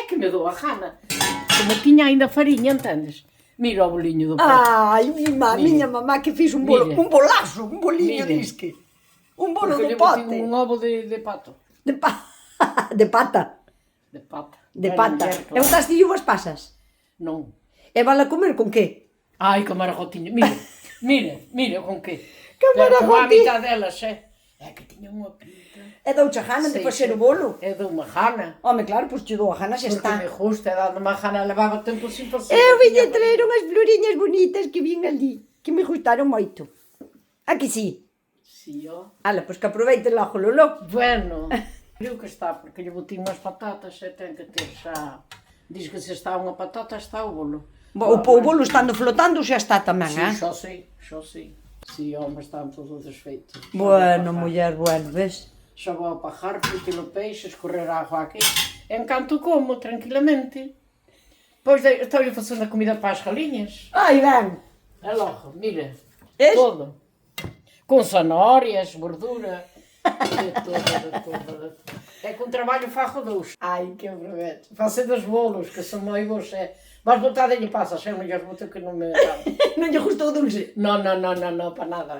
É que me dou a gana. Como tiña ainda fariña, entendes? Mira o boliño do pato. Ai, miña mamá que fixo un bolo, Mire. un bolazo, un boliño Mire. disque. Un bolo Porque do lle botín pote. un ovo de pato. De pata. De pata. De Era pata. muller, E claro. untaste uvas pasas? Non. E van a comer con que? Ai, que maragotiño. Mire, con que? Que Pero como a maragotiño. mitad delas, É que tiña unha pinta. E douche gana de facer o bolo? É de unha gana. Home, claro, pois che dou a gana, xa Porque está. me gusta, é dando unha gana, levaba tempo sin facer. Eu viña traer unhas floriñas bonitas que vin ali, que me gustaron moito. A que sí? Si, ó. Ala, pois que aproveite logo, Lolo. Bueno, creo que está, porque lle botín unhas patatas e ten que ter xa... Diz que se está unha patata, está o bolo. O bolo estando flotando xa está tamén, Sí, eh? xa sei. Si, home, están todos desfeitos. Bueno, muller, bueno, ves? Xa vou a pajar, píquelo peixe, escorrer a agua aquí. En canto como, tranquilamente. Pois estou facendo a comida para as galiñas. Ai, ben. É logo, mira, Es? todo. Com zanahorias, verdura, de todo. É que un traballo fago dous. Ai, que aprovecho. Facer dos bolos, que son moi bons, Vas botar de lle pasas, mellor boto que non me... Non lle gustou dulce? Non, para nada.